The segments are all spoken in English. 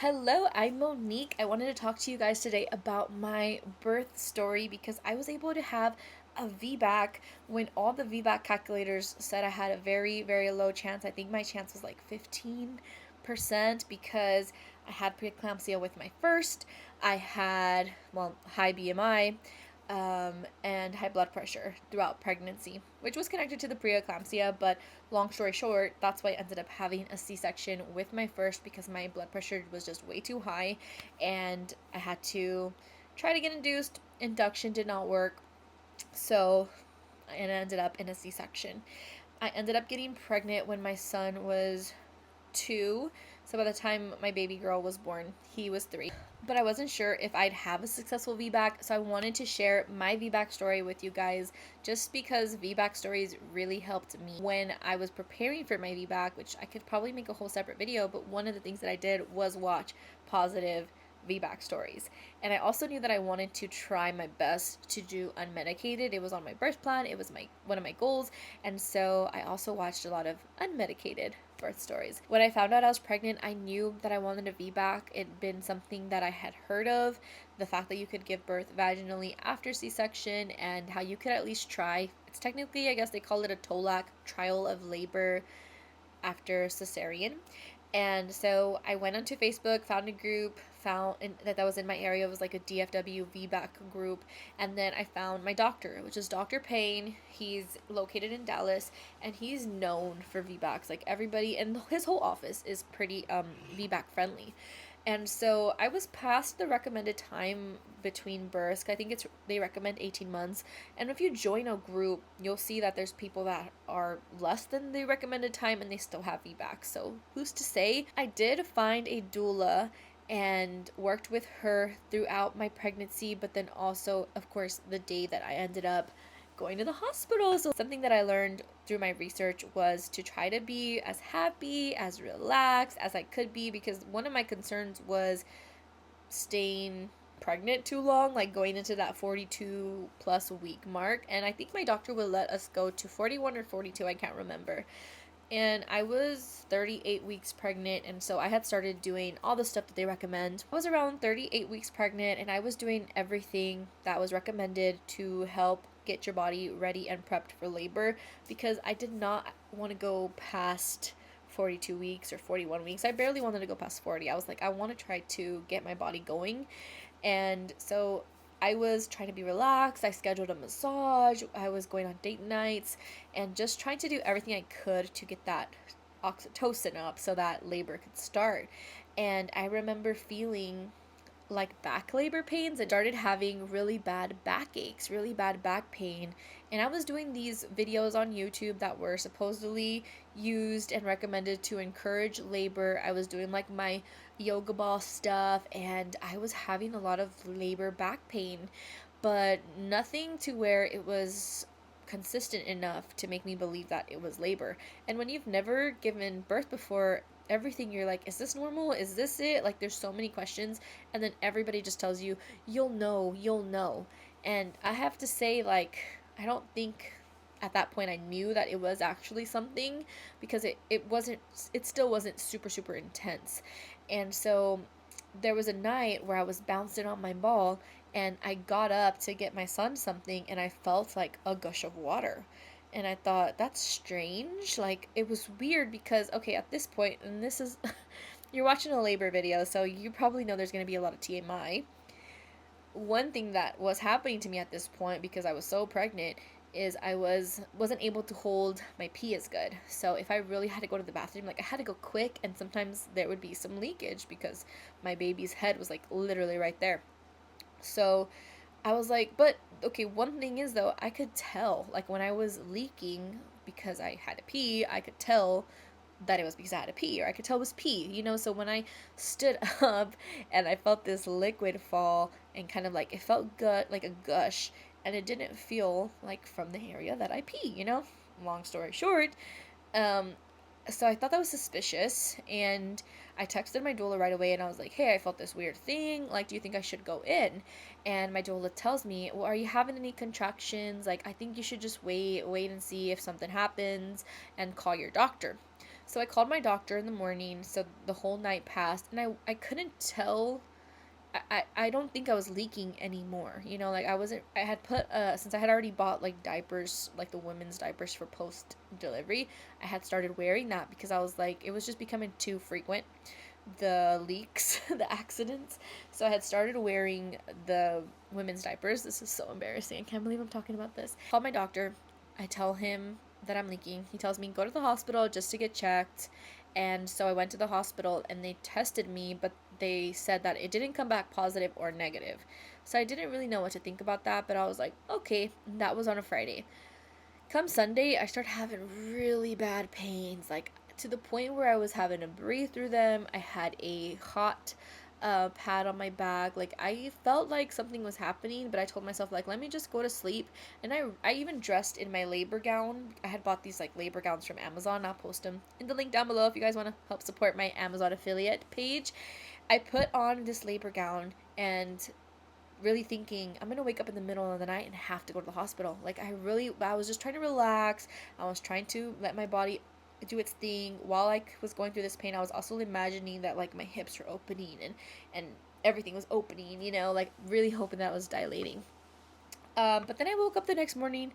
Hello, I'm Monique. I wanted to talk to you guys today about my birth story because I was able to have a VBAC when all the VBAC calculators said I had a very, very low chance. I think my chance was like 15% because I had preeclampsia with my first. I had, high BMI, and high blood pressure throughout pregnancy, which was connected to the preeclampsia. But long story short, that's why I ended up having a C-section with my first because my blood pressure was just way too high, and I had to try to get induced. Induction did not work, so and I ended up in a C-section. I ended up getting pregnant when my son was 2. So by the time my baby girl was born, he was 3. But I wasn't sure if I'd have a successful VBAC, so I wanted to share my VBAC story with you guys just because VBAC stories really helped me when I was preparing for my VBAC, which I could probably make a whole separate video, but one of the things that I did was watch positive VBAC stories. And I also knew that I wanted to try my best to do unmedicated. It was on my birth plan. It was one of my goals. And so I also watched a lot of unmedicated birth stories. When I found out I was pregnant, I knew that I wanted a VBAC. It'd been something that I had heard of, the fact that you could give birth vaginally after C-section and how you could at least try. It's technically, I guess they call it a TOLAC, trial of labor after cesarean. And so I went onto Facebook, found a group, that was in my area. It was like a DFW VBAC group. And then I found my doctor, which is Dr. Payne. He's located in Dallas, and he's known for VBACs. Like everybody, and his whole office is pretty VBAC friendly. And so I was past the recommended time between births. I think they recommend 18 months. And if you join a group, you'll see that there's people that are less than the recommended time and they still have VBAC. So who's to say? I did find a doula and worked with her throughout my pregnancy, but then also, of course, the day that I ended up going to the hospital. So something that I learned through my research was to try to be as happy, as relaxed as I could be, because one of my concerns was staying pregnant too long, like going into that 42 plus week mark. And I think my doctor would let us go to 41 or 42, I can't remember. And I was 38 weeks pregnant, and so I had started doing all the stuff that they recommend. I was around 38 weeks pregnant, and I was doing everything that was recommended to help get your body ready and prepped for labor, because I did not want to go past 42 weeks or 41 weeks. I barely wanted to go past 40. I was like, I want to try to get my body going. And so I was trying to be relaxed. I scheduled a massage. I was going on date nights and just trying to do everything I could to get that oxytocin up so that labor could start. And I remember feeling like back labor pains and started having really bad backaches, really bad back pain. And I was doing these videos on YouTube that were supposedly used and recommended to encourage labor. I was doing like my yoga ball stuff, and I was having a lot of labor back pain, but nothing to where it was consistent enough to make me believe that it was labor. And when you've never given birth before, everything you're like, is this normal? Is this it? Like, there's so many questions, and then everybody just tells you, you'll know. And I have to say, like, I don't think at that point I knew that it was actually something, because it still wasn't super intense. And so there was a night where I was bouncing on my ball, and I got up to get my son something, and I felt like a gush of water. And I thought, that's strange. Like, it was weird because, okay, at this point, and this is, you're watching a labor video, so you probably know there's going to be a lot of TMI. One thing that was happening to me at this point, because I was so pregnant, is I wasn't able to hold my pee as good. So if I really had to go to the bathroom, like, I had to go quick, and sometimes there would be some leakage because my baby's head was like literally right there. So I was like, but okay, one thing is though, I could tell, like, when I was leaking because I had to pee, I could tell that it was because I had to pee, or I could tell it was pee, So when I stood up and I felt this liquid fall and kind of like, it felt good, like a gush, and it didn't feel like from the area that I pee, Long story short, so I thought that was suspicious, and I texted my doula right away, and I was like, hey, I felt this weird thing, like, do you think I should go in? And my doula tells me, well, are you having any contractions? Like, I think you should just wait and see if something happens and call your doctor. So I called my doctor in the morning, so the whole night passed, and I couldn't tell. I don't think I was leaking anymore. You know, like I wasn't, I had put, since I had already bought like diapers, like the women's diapers for post delivery, I had started wearing that because I was like, it was just becoming too frequent, the leaks, the accidents. So I had started wearing the women's diapers. This is so embarrassing. I can't believe I'm talking about this. I called my doctor. I tell him that I'm leaking. He tells me go to the hospital just to get checked. And so I went to the hospital and they tested me, but they said that it didn't come back positive or negative. So I didn't really know what to think about that, but I was like, okay, that was on a Friday. Come Sunday, I start having really bad pains, like to the point where I was having to breathe through them. I had a hot pad on my back. Like I felt like something was happening, but I told myself like, let me just go to sleep. And I even dressed in my labor gown. I had bought these like labor gowns from Amazon. I'll post them in the link down below if you guys want to help support my Amazon affiliate page. I put on this labor gown and really thinking I'm gonna wake up in the middle of the night and have to go to the hospital. Like I was just trying to relax. I was trying to let my body do its thing. While I was going through this pain, I was also imagining that like my hips were opening and everything was opening, you know, like really hoping that was dilating. But then I woke up the next morning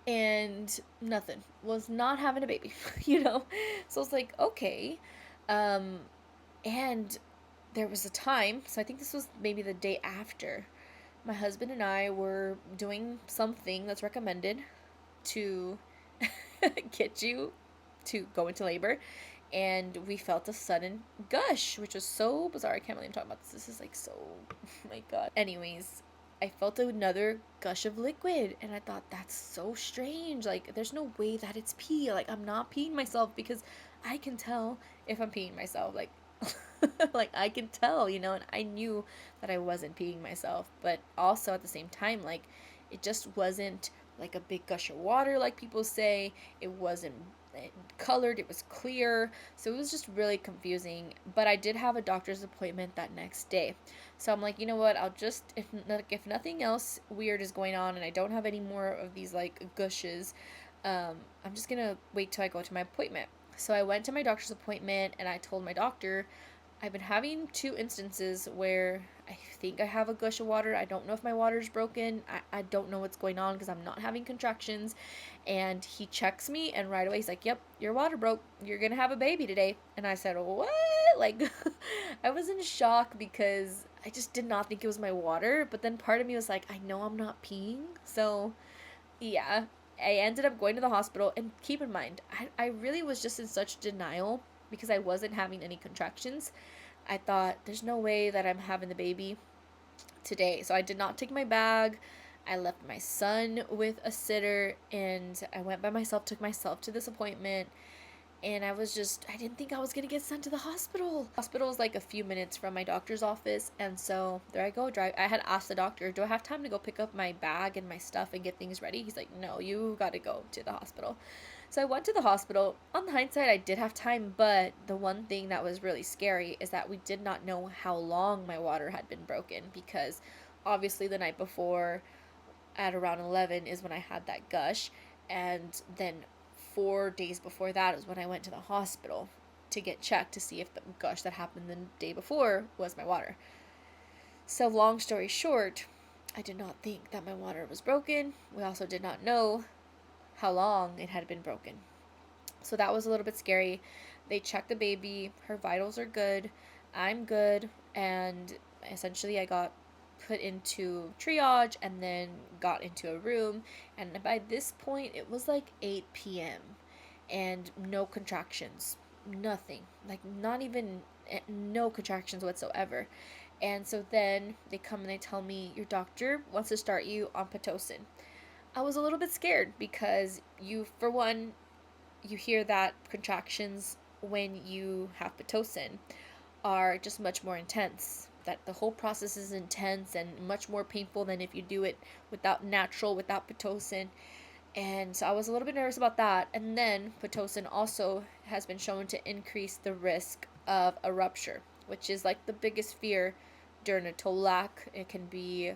and nothing, was not having a baby. You know, so I was like, okay. um and there was a time, so I think this was maybe the day after, my husband and I were doing something that's recommended to get you to go into labor, and we felt a sudden gush, which was so bizarre. I can't believe I'm talking about this. This is like so, oh my god. Anyways, I felt another gush of liquid, and I thought that's so strange. Like, there's no way that it's pee. Like, I'm not peeing myself because I can tell if I'm peeing myself. Like, like I can tell, you know, and I knew that I wasn't peeing myself, but also at the same time, like, it just wasn't like a big gush of water like people say. It wasn't colored, it was clear, so it was just really confusing. But I did have a doctor's appointment that next day, so I'm like, you know what, I'll just, if nothing else weird is going on and I don't have any more of these like gushes, I'm just gonna wait till I go to my appointment. So I went to my doctor's appointment and I told my doctor, I've been having two instances where I think I have a gush of water. I don't know if my water's broken. I don't know what's going on because I'm not having contractions. And he checks me, and right away he's like, yep, your water broke. You're going to have a baby today. And I said, what? Like, I was in shock because I just did not think it was my water. But then part of me was like, I know I'm not peeing. So, yeah, I ended up going to the hospital. And keep in mind, I really was just in such denial because I wasn't having any contractions. I thought, there's no way that I'm having the baby today. So I did not take my bag. I left my son with a sitter and I went by myself, took myself to this appointment. And I didn't think I was going to get sent to the hospital. Hospital is like a few minutes from my doctor's office. And so there I go, drive. I had asked the doctor, do I have time to go pick up my bag and my stuff and get things ready? He's like, no, you got to go to the hospital. So I went to the hospital. On the hindsight, I did have time, but the one thing that was really scary is that we did not know how long my water had been broken, because obviously the night before at around 11 is when I had that gush, and then 4 days before that is when I went to the hospital to get checked to see if the gush that happened the day before was my water. So long story short, I did not think that my water was broken. We also did not know how long it had been broken. So that was a little bit scary. They checked the baby. Her vitals are good. I'm good. And essentially I got put into triage and then got into a room. And by this point, it was like 8 p.m. and no contractions. Nothing. Like, not even, no contractions whatsoever. And so then they come and they tell me, your doctor wants to start you on Pitocin. I was a little bit scared because for one, you hear that contractions when you have Pitocin are just much more intense. That the whole process is intense and much more painful than if you do it without Pitocin. And so I was a little bit nervous about that. And then Pitocin also has been shown to increase the risk of a rupture, which is like the biggest fear during a TOLAC. It can be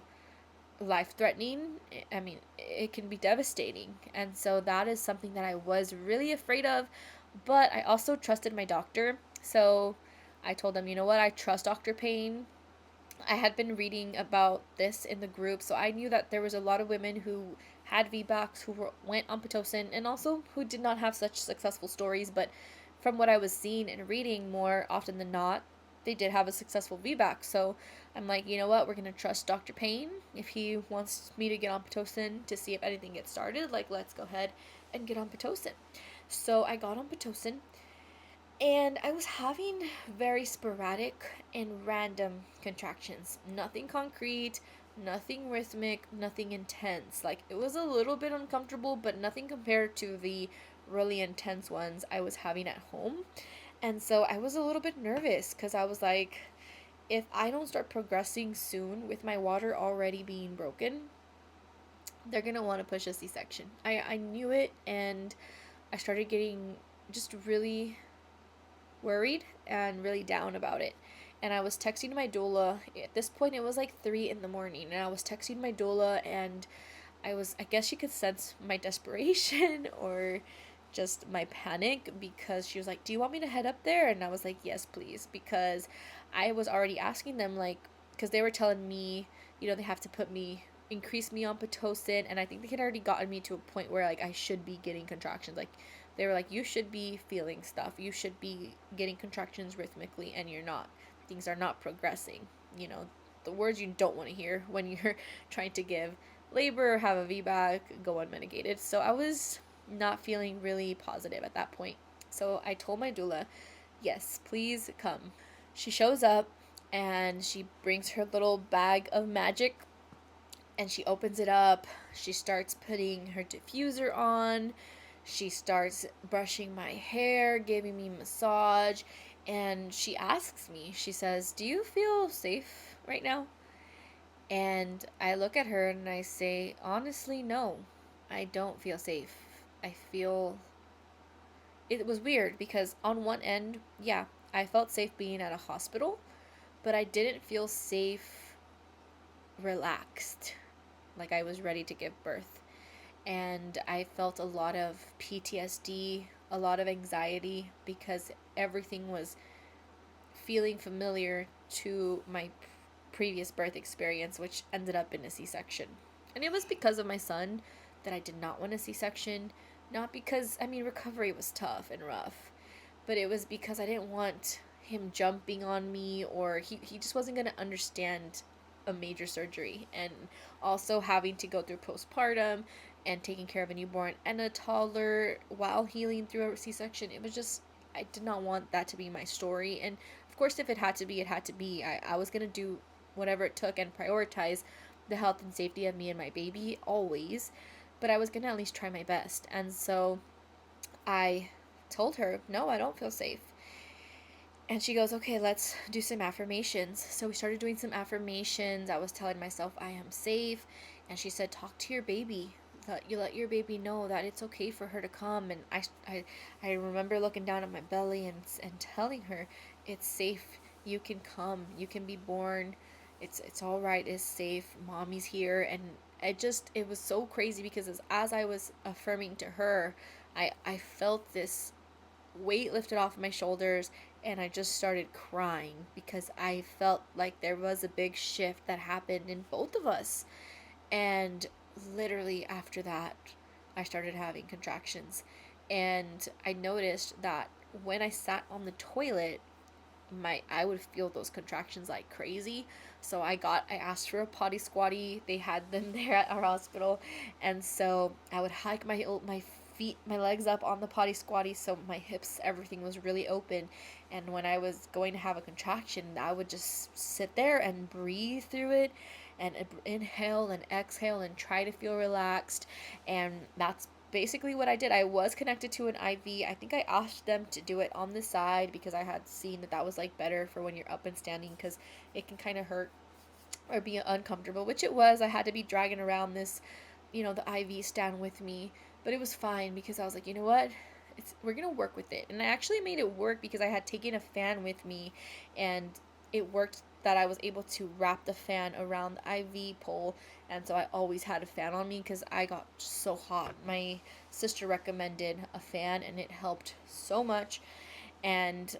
life-threatening. I mean, it can be devastating. And so that is something that I was really afraid of But I also trusted my doctor. So I told him, you know what, I trust Dr. Payne. I had been reading about this in the group, so I knew that there was a lot of women who had VBACs who went on Pitocin and also who did not have such successful stories. But from what I was seeing and reading, more often than not, they did have a successful VBAC. So I'm like, you know what, we're going to trust Dr. Payne. If he wants me to get on Pitocin to see if anything gets started, like, let's go ahead and get on Pitocin. So I got on Pitocin, and I was having very sporadic and random contractions. Nothing concrete, nothing rhythmic, nothing intense. Like, it was a little bit uncomfortable, but nothing compared to the really intense ones I was having at home. And so I was a little bit nervous because I was like, if I don't start progressing soon with my water already being broken, they're going to want to push a C section. I knew it, and I started getting just really worried and really down about it. And I was texting my doula. At this point, it was like 3 in the morning, and I was texting my doula, and I guess she could sense my desperation or just my panic, because she was like, do you want me to head up there? And I was like, yes, please. Because I was already asking them, like, because they were telling me, they have to increase me on Pitocin. And I think they had already gotten me to a point where, like, I should be getting contractions. Like, they were like, you should be feeling stuff. You should be getting contractions rhythmically, and you're not. Things are not progressing. The words you don't want to hear when you're trying to give labor, have a VBAC, go unmedicated. So I was not feeling really positive at that point. So I told my doula, yes, please come. She shows up, and she brings her little bag of magic, and she opens it up. She starts putting her diffuser on. She starts brushing my hair, giving me massage, and she asks me, she says, do you feel safe right now? And I look at her and I say, honestly, no, I don't feel safe. I feel. It was weird because on one end, yeah, I felt safe being at a hospital, but I didn't feel safe, relaxed, like I was ready to give birth. And I felt a lot of PTSD, a lot of anxiety, because everything was feeling familiar to my previous birth experience, which ended up in a C section. And it was because of my son that I did not want a C section. Not because, recovery was tough and rough, but it was because I didn't want him jumping on me, or he just wasn't going to understand a major surgery, and also having to go through postpartum and taking care of a newborn and a toddler while healing through a C-section. It was just, I did not want that to be my story. And of course, if it had to be, it had to be. I was going to do whatever it took and prioritize the health and safety of me and my baby always, but I was going to at least try my best. And so I told her, no, I don't feel safe. And she goes, okay, let's do some affirmations. So we started doing some affirmations. I was telling myself I am safe. And she said, talk to your baby. Let your baby know that it's okay for her to come. And I remember looking down at my belly and telling her, it's safe. You can come. You can be born. It's all right. It's safe. Mommy's here. And it was so crazy because as I was affirming to her, I felt this weight lifted off my shoulders, and I just started crying because I felt like there was a big shift that happened in both of us. And literally after that, I started having contractions. And I noticed that when I sat on the toilet, I would feel those contractions like crazy. So I asked for a potty squatty. They had them there at our hospital. And so I would hike my feet, my legs up on the potty squatty, so my hips, everything was really open. And when I was going to have a contraction, I would just sit there and breathe through it, and inhale and exhale and try to feel relaxed. And that's basically what I did. I was connected to an IV. I think I asked them to do it on the side because I had seen that was like better for when you're up and standing, because it can kind of hurt or be uncomfortable, which it was. I had to be dragging around this, the IV stand with me, but it was fine because I was like, you know what? We're going to work with it. And I actually made it work because I had taken a fan with me, and it worked that I was able to wrap the fan around the IV pole, and so I always had a fan on me because I got so hot. My sister recommended a fan, and it helped so much, and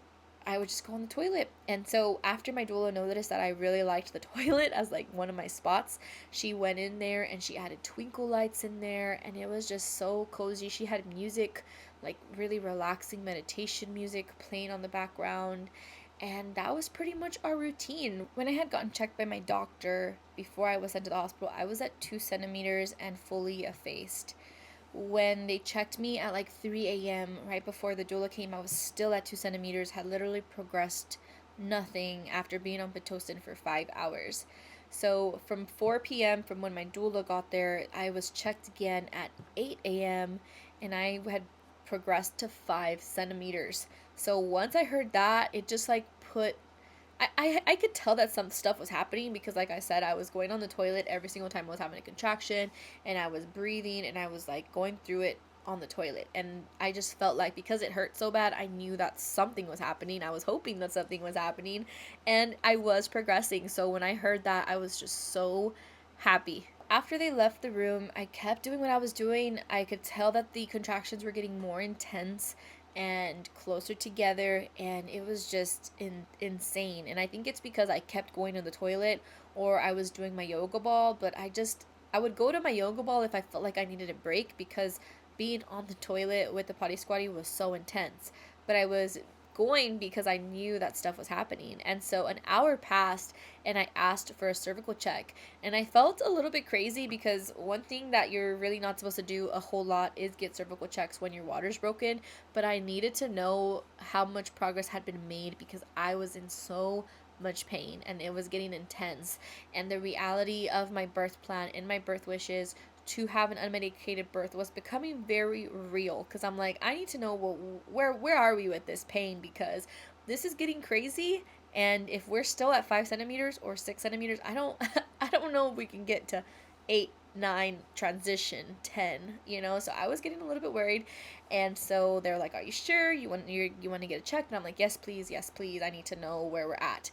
I would just go on the toilet. And so after my doula noticed that I really liked the toilet as like one of my spots, she went in there and she added twinkle lights in there, and it was just so cozy. She had music, like really relaxing meditation music playing on the background. And that was pretty much our routine. When I had gotten checked by my doctor before I was sent to the hospital, I was at 2 centimeters and fully effaced. When they checked me at like 3 a.m., right before the doula came, I was still at 2 centimeters, had literally progressed nothing after being on Pitocin for 5 hours. So from 4 p.m., from when my doula got there, I was checked again at 8 a.m., and I had progressed to 5 centimeters. So once I heard that, it just like put I could tell that some stuff was happening because, like I said, I was going on the toilet every single time I was having a contraction, and I was breathing, and I was like going through it on the toilet. And I just felt like because it hurt so bad, I knew that something was happening. I was hoping that something was happening, and I was progressing. So when I heard that, I was just so happy. After they left the room, I kept doing what I was doing. I could tell that the contractions were getting more intense and closer together, and it was just insane. And I think it's because I kept going to the toilet, or I was doing my yoga ball. But I would go to my yoga ball if I felt like I needed a break, because being on the toilet with the potty squatty was so intense. But I was going because I knew that stuff was happening. And so an hour passed, and I asked for a cervical check. And I felt a little bit crazy because one thing that you're really not supposed to do a whole lot is get cervical checks when your water's broken. But I needed to know how much progress had been made because I was in so much pain and it was getting intense. And the reality of my birth plan and my birth wishes to have an unmedicated birth was becoming very real, because I'm like, I need to know where are we with this pain, because this is getting crazy. And if we're still at 5 centimeters or 6 centimeters, I don't I don't know if we can get to 8, 9, transition 10, so I was getting a little bit worried. And so they're like, are you sure you want to get a check? And I'm like, yes please, I need to know where we're at.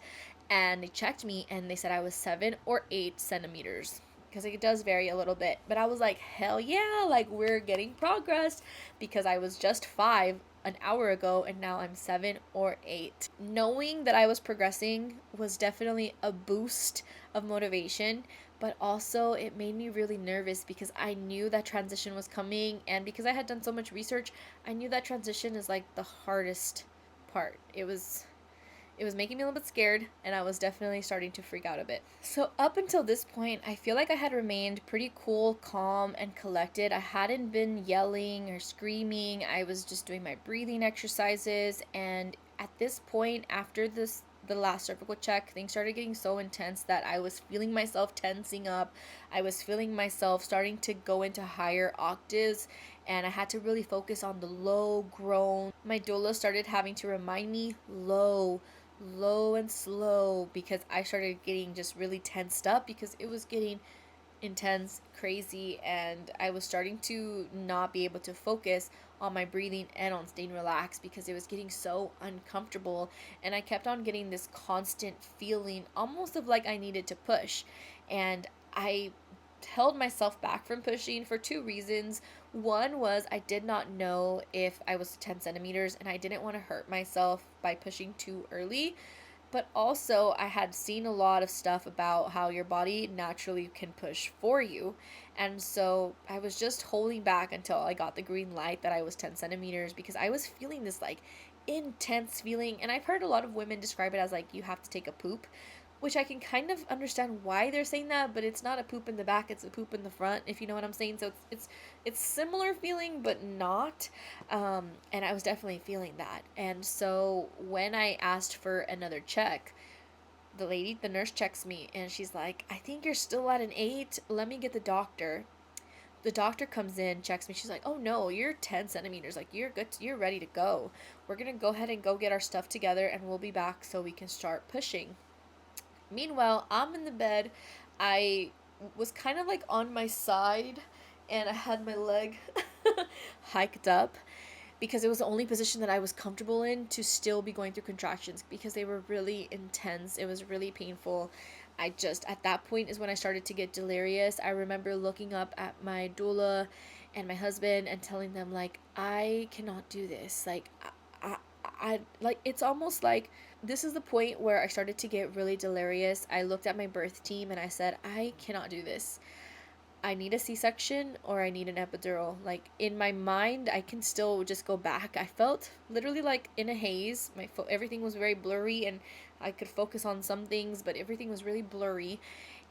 And they checked me, and they said I was 7 or 8 centimeters, because it does vary a little bit. But I was like, hell yeah, like we're getting progress, because I was just 5 an hour ago, and now I'm 7 or 8. Knowing that I was progressing was definitely a boost of motivation, but also it made me really nervous because I knew that transition was coming, and because I had done so much research, I knew that transition is like the hardest part. It was making me a little bit scared, and I was definitely starting to freak out a bit. So up until this point, I feel like I had remained pretty cool, calm, and collected. I hadn't been yelling or screaming. I was just doing my breathing exercises, and at this point, after the last cervical check, things started getting so intense that I was feeling myself tensing up. I was feeling myself starting to go into higher octaves, and I had to really focus on the low groan. My doula started having to remind me low and slow, because I started getting just really tensed up because it was getting intense, crazy, and I was starting to not be able to focus on my breathing and on staying relaxed because it was getting so uncomfortable. And I kept on getting this constant feeling almost of like I needed to push, and I held myself back from pushing for two reasons. One was I did not know if I was 10 centimeters, and I didn't want to hurt myself by pushing too early. But also, I had seen a lot of stuff about how your body naturally can push for you. And so I was just holding back until I got the green light that I was 10 centimeters, because I was feeling this like intense feeling. And I've heard a lot of women describe it as like you have to take a poop, which I can kind of understand why they're saying that, but it's not a poop in the back, it's a poop in the front, if you know what I'm saying. So it's similar feeling, but not. And I was definitely feeling that. And so when I asked for another check, the nurse checks me, and she's like, I think you're still at an 8. Let me get the doctor. The doctor comes in, checks me. She's like, oh no, you're 10 centimeters. Like, you're good. You're ready to go. We're going to go ahead and go get our stuff together, and we'll be back so we can start pushing. Meanwhile, I'm in the bed. I was kind of like on my side, and I had my leg hiked up, because it was the only position that I was comfortable in to still be going through contractions because they were really intense. It was really painful. I just, at that point is when I started to get delirious. I remember looking up at my doula and my husband and telling them, like, I cannot do this. Like, like, it's almost like this is the point where I started to get really delirious. I looked at my birth team and I said, I cannot do this. I need a C-section or I need an epidural. Like, in my mind, I can still just go back. I felt literally like in a haze. Everything was very blurry, and I could focus on some things, but everything was really blurry.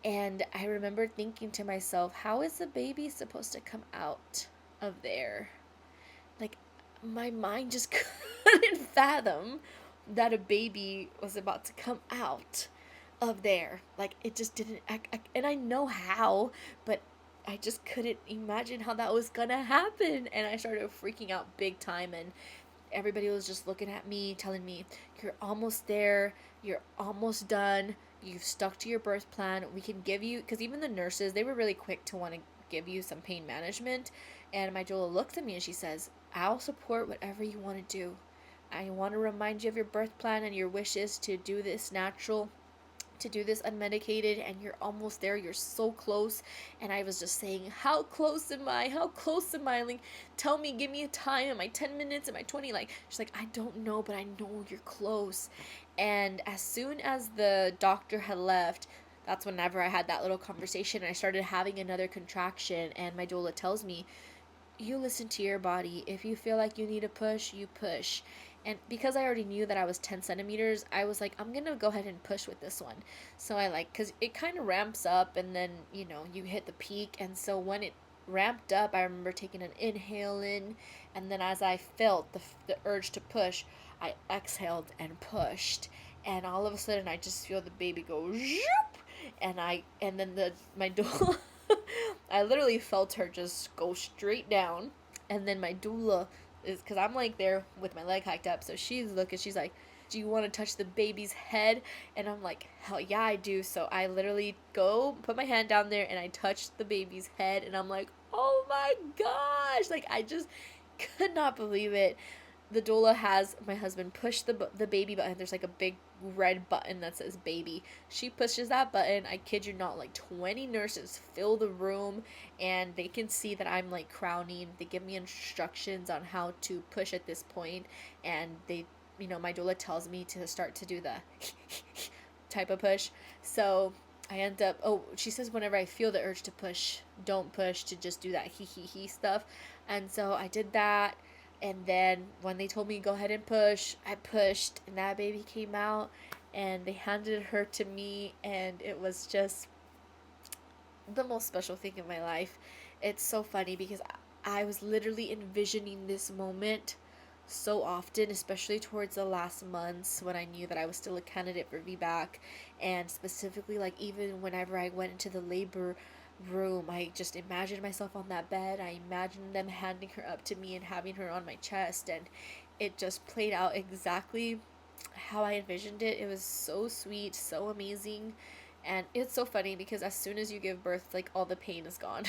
And I remember thinking to myself, how is the baby supposed to come out of there? Like, my mind just couldn't fathom that a baby was about to come out of there. Like, it just didn't, and I know how, but I just couldn't imagine how that was gonna happen. And I started freaking out big time, and everybody was just looking at me, telling me, you're almost there, you're almost done, you've stuck to your birth plan, we can give you, because even the nurses, they were really quick to want to give you some pain management. And my doula looks at me and she says, I'll support whatever you want to do. I want to remind you of your birth plan and your wishes to do this natural, to do this unmedicated, and you're almost there, you're so close. And I was just saying, how close am I, how close am I, like, tell me, give me a time, am I 10 minutes, am I 20? Like, she's like, I don't know, but I know you're close. And as soon as the doctor had left, that's whenever I had that little conversation, I started having another contraction. And my doula tells me, you listen to your body. If you feel like you need a push, you push. And because I already knew that I was 10 centimeters, I was like, I'm going to go ahead and push with this one. So I because it kind of ramps up, and then, you hit the peak. And so when it ramped up, I remember taking an inhale in. And then as I felt the urge to push, I exhaled and pushed. And all of a sudden, I just feel the baby go, zoop! And then my doula, I literally felt her just go straight down. And then my doula is, because I'm like there with my leg hiked up, so she's looking, she's like, do you want to touch the baby's head? And I'm like, hell yeah, I do. So I literally go put my hand down there and I touch the baby's head, and I'm like, oh my gosh, like, I just could not believe it. The doula has my husband push the baby button. There's like a big red button that says baby. She pushes that button. I kid you not, like 20 nurses fill the room, and they can see that I'm like crowning. They give me instructions on how to push at this point, and they, my doula tells me to start to do the type of push. So I end up, she says whenever I feel the urge to push, don't push, to just do that he stuff. And so I did that. And then when they told me go ahead and push, I pushed, and that baby came out, and they handed her to me, and it was just the most special thing in my life. It's so funny because I was literally envisioning this moment so often, especially towards the last months when I knew that I was still a candidate for VBAC, and specifically, like, even whenever I went into the labor room, I just imagined myself on that bed. I imagined them handing her up to me and having her on my chest, and it just played out exactly how I envisioned it. It was so sweet, so amazing. And it's so funny because as soon as you give birth, like, all the pain is gone.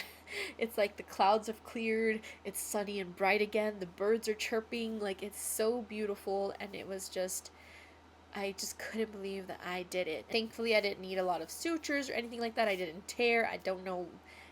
It's like the clouds have cleared, it's sunny and bright again, the birds are chirping, like, it's so beautiful. And it was just, I just couldn't believe that I did it. Thankfully, I didn't need a lot of sutures or anything like that. I didn't tear. I don't know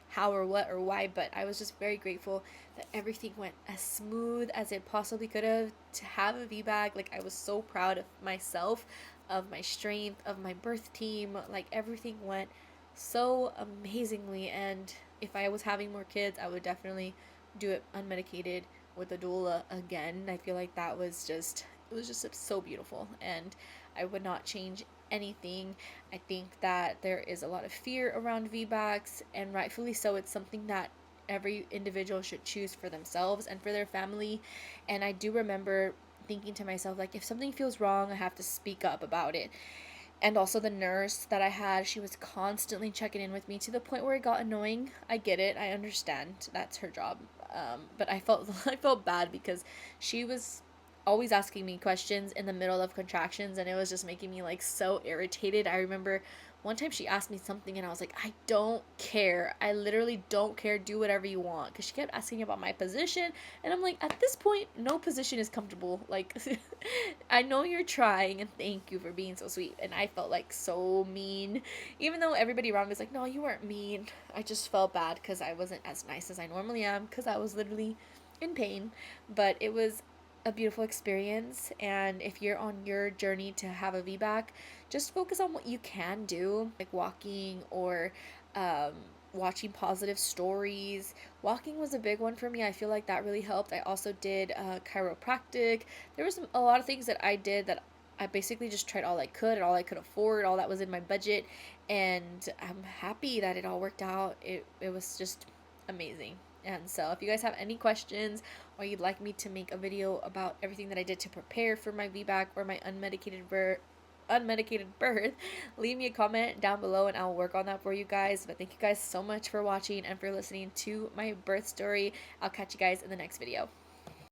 how or what or why, but I was just very grateful that everything went as smooth as it possibly could have. To have a VBAC, like, I was so proud of myself, of my strength, of my birth team. Like, everything went so amazingly. And if I was having more kids, I would definitely do it unmedicated with a doula again. I feel like that was just, it was just so beautiful, and I would not change anything. I think that there is a lot of fear around VBACs, and rightfully so. It's something that every individual should choose for themselves and for their family. And I do remember thinking to myself, like, if something feels wrong, I have to speak up about it. And also the nurse that I had, she was constantly checking in with me to the point where it got annoying. I get it. I understand. That's her job. But I felt I felt bad because she was always asking me questions in the middle of contractions, and it was just making me like so irritated. I remember one time she asked me something and I was like, I don't care. I literally don't care. Do whatever you want. Because she kept asking about my position. And I'm like, at this point, no position is comfortable. Like, I know you're trying and thank you for being so sweet. And I felt like so mean. Even though everybody around me was like, no, you weren't mean. I just felt bad because I wasn't as nice as I normally am because I was literally in pain. But it was a beautiful experience. And if you're on your journey to have a VBAC, just focus on what you can do, like walking or um, watching positive stories. Walking was a big one for me. I feel like that really helped. I also did chiropractic. There was a lot of things that I did that I basically just tried all I could and all I could afford, all that was in my budget. And I'm happy that it all worked out. It was just amazing. And so, if you guys have any questions or you'd like me to make a video about everything that I did to prepare for my VBAC or my unmedicated birth, leave me a comment down below and I'll work on that for you guys. But thank you guys so much for watching and for listening to my birth story. I'll catch you guys in the next video.